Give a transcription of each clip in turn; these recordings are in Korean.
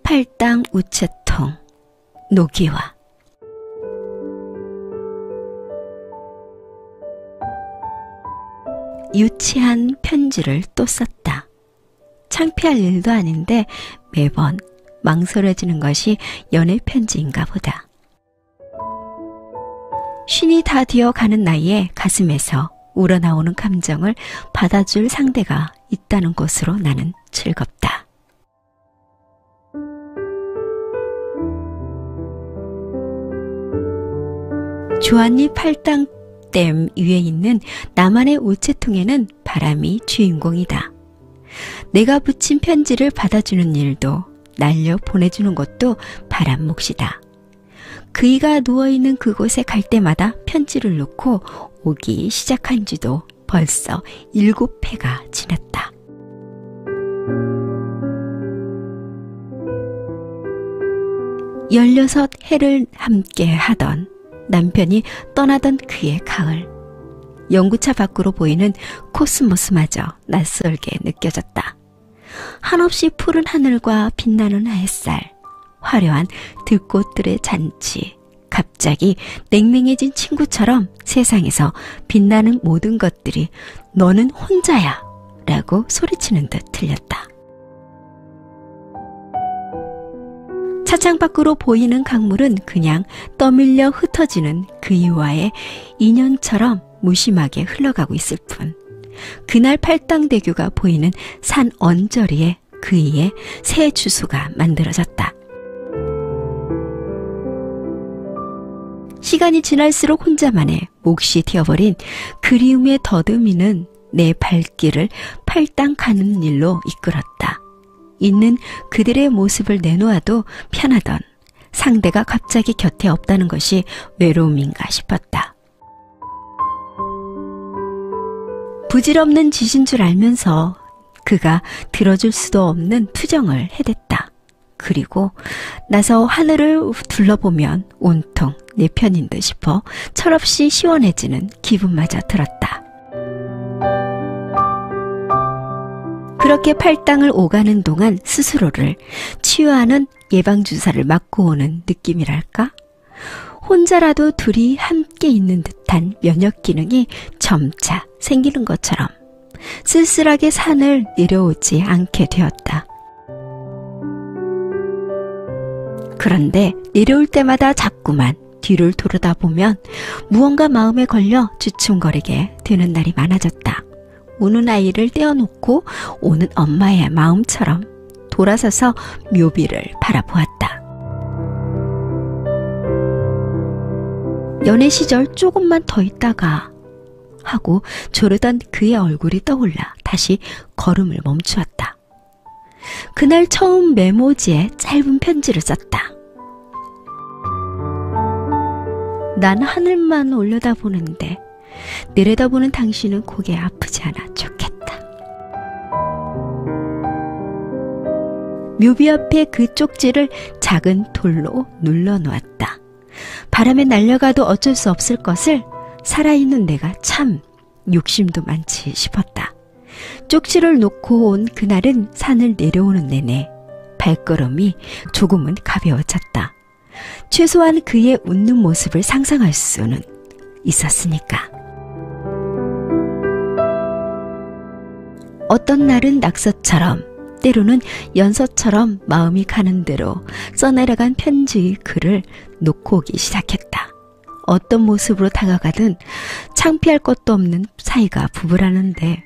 팔당 우체통 노기화. 유치한 편지를 또 썼다. 창피할 일도 아닌데 매번 망설여지는 것이 연애 편지인가 보다. 쉰이 다 되어가는 나이에 가슴에서 우러나오는 감정을 받아줄 상대가 있다는 것으로 나는 즐겁다. 주한리 팔당댐 위에 있는 나만의 우체통에는 바람이 주인공이다. 내가 붙인 편지를 받아주는 일도 날려 보내주는 것도 바람 몫이다. 그이가 누워있는 그곳에 갈 때마다 편지를 놓고 오기 시작한 지도 벌써 7회가 지났다. 열여섯 해를 함께 하던 남편이 떠나던 그의 가을. 연구차 밖으로 보이는 코스모스마저 낯설게 느껴졌다. 한없이 푸른 하늘과 빛나는 햇살, 화려한 들꽃들의 잔치, 갑자기 냉랭해진 친구처럼 세상에서 빛나는 모든 것들이 너는 혼자야 라고 소리치는 듯 들렸다. 차창 밖으로 보이는 강물은 그냥 떠밀려 흩어지는 그이와의 인연처럼 무심하게 흘러가고 있을 뿐, 그날 팔당대교가 보이는 산 언저리에 그이의 새 주소가 만들어졌다. 시간이 지날수록 혼자만의 몫이 되어버린 그리움의 더듬이는 내 발길을 팔당 가는 일로 이끌었다. 있는 그들의 모습을 내놓아도 편하던 상대가 갑자기 곁에 없다는 것이 외로움인가 싶었다. 부질없는 짓인 줄 알면서 그가 들어줄 수도 없는 투정을 해댔다. 그리고 나서 하늘을 둘러보면 온통 내 편인 듯 싶어 철없이 시원해지는 기분마저 들었다. 그렇게 팔당을 오가는 동안 스스로를 치유하는 예방주사를 맞고 오는 느낌이랄까? 혼자라도 둘이 함께 있는 듯한 면역 기능이 점차 생기는 것처럼 쓸쓸하게 산을 내려오지 않게 되었다. 그런데 내려올 때마다 자꾸만 뒤를 돌아다 보면 무언가 마음에 걸려 주춤거리게 되는 날이 많아졌다. 우는 아이를 떼어놓고 오는 엄마의 마음처럼 돌아서서 묘비를 바라보았다. 연애 시절 조금만 더 있다가 하고 조르던 그의 얼굴이 떠올라 다시 걸음을 멈추었다. 그날 처음 메모지에 짧은 편지를 썼다. 난 하늘만 올려다보는데 내려다보는 당신은 고개 아프지 않아 좋겠다. 묘비 앞에 그 쪽지를 작은 돌로 눌러놓았다. 바람에 날려가도 어쩔 수 없을 것을 살아있는 내가 참 욕심도 많지 싶었다. 쪽지를 놓고 온 그날은 산을 내려오는 내내 발걸음이 조금은 가벼워졌다. 최소한 그의 웃는 모습을 상상할 수는 있었으니까. 어떤 날은 낙서처럼, 때로는 연서처럼 마음이 가는 대로 써내려간 편지의 글을 놓고 오기 시작했다. 어떤 모습으로 다가가든 창피할 것도 없는 사이가 부부라는데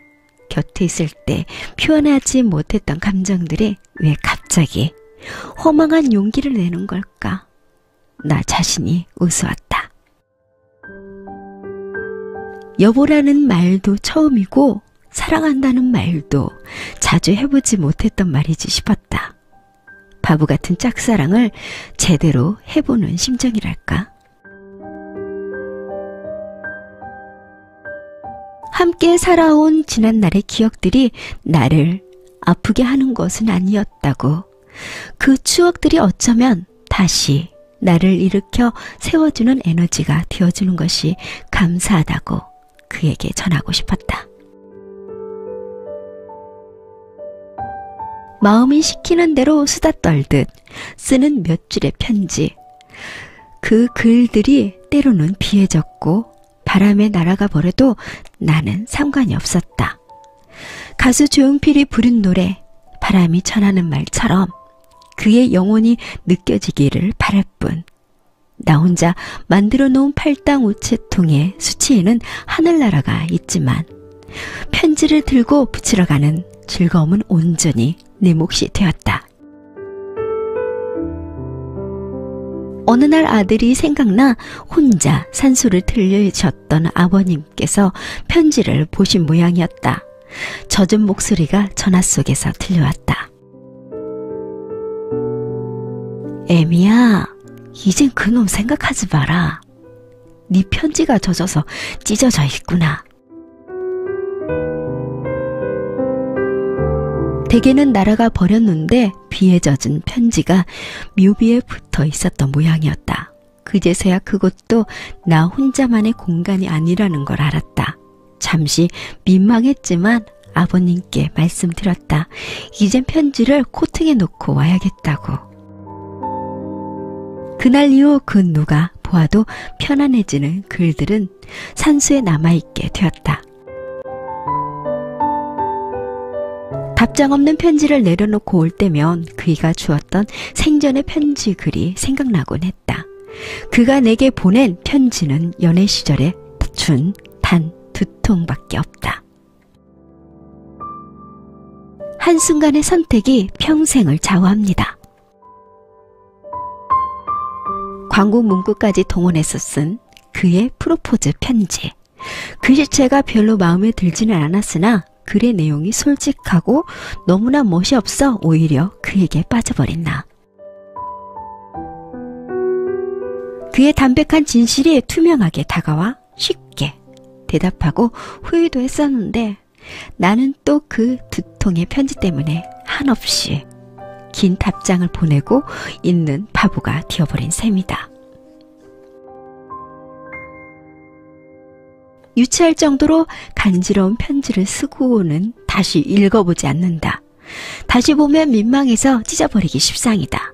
곁에 있을 때 표현하지 못했던 감정들이 왜 갑자기 허망한 용기를 내는 걸까? 나 자신이 우스웠다. 여보라는 말도 처음이고 사랑한다는 말도 자주 해보지 못했던 말이지 싶었다. 바보 같은 짝사랑을 제대로 해보는 심정이랄까? 함께 살아온 지난날의 기억들이 나를 아프게 하는 것은 아니었다고. 그 추억들이 어쩌면 다시 나를 일으켜 세워주는 에너지가 되어주는 것이 감사하다고 그에게 전하고 싶었다. 마음이 시키는 대로 수다 떨듯 쓰는 몇 줄의 편지. 그 글들이 때로는 비에 젖고 바람에 날아가 버려도 나는 상관이 없었다. 가수 조용필이 부른 노래 바람이 전하는 말처럼 그의 영혼이 느껴지기를 바랄 뿐. 나 혼자 만들어 놓은 팔당 우체통의 수치에는 하늘나라가 있지만 편지를 들고 붙이러 가는 즐거움은 온전히 내 몫이 되었다. 어느 날 아들이 생각나 혼자 산소를 들려주셨던 아버님께서 편지를 보신 모양이었다. 젖은 목소리가 전화 속에서 들려왔다. 애미야, 이젠 그놈 생각하지 마라. 네 편지가 젖어서 찢어져 있구나. 대개는 날아가 버렸는데 비에 젖은 편지가 묘비에 붙어 있었던 모양이었다. 그제서야 그것도 나 혼자만의 공간이 아니라는 걸 알았다. 잠시 민망했지만 아버님께 말씀드렸다. 이젠 편지를 코팅해 놓고 와야겠다고. 그날 이후 그 누가 보아도 편안해지는 글들은 산수에 남아있게 되었다. 답장 없는 편지를 내려놓고 올 때면 그이가 주었던 생전의 편지 글이 생각나곤 했다. 그가 내게 보낸 편지는 연애 시절에 준 단 2통밖에 없다. 한순간의 선택이 평생을 좌우합니다. 광고 문구까지 동원해서 쓴 그의 프로포즈 편지. 글씨체가 별로 마음에 들지는 않았으나 글의 내용이 솔직하고 너무나 멋이 없어 오히려 그에게 빠져버린 나. 그의 담백한 진실이 투명하게 다가와 쉽게 대답하고 후회도 했었는데 나는 또 그 2통의 편지 때문에 한없이 긴 답장을 보내고 있는 바보가 되어버린 셈이다. 유치할 정도로 간지러운 편지를 쓰고는 다시 읽어보지 않는다. 다시 보면 민망해서 찢어버리기 십상이다.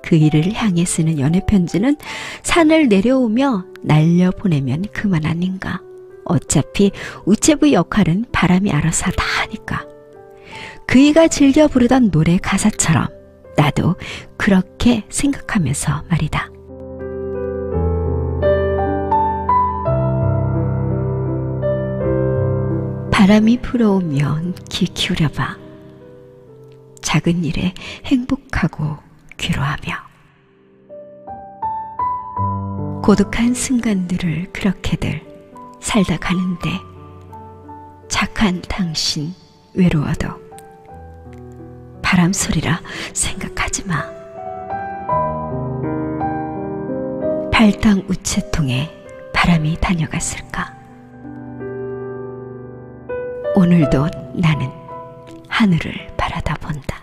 그 일을 향해 쓰는 연애편지는 산을 내려오며 날려보내면 그만 아닌가. 어차피 우체부 역할은 바람이 알아서 다 하니까. 그이가 즐겨 부르던 노래 가사처럼 나도 그렇게 생각하면서 말이다. 바람이 불어오면 귀 기울여봐. 작은 일에 행복하고 괴로워하며 고독한 순간들을 그렇게들 살다 가는데 착한 당신 외로워도 바람 소리라 생각하지 마. 팔당 우체통에 바람이 다녀갔을까? 오늘도 나는 하늘을 바라다 본다.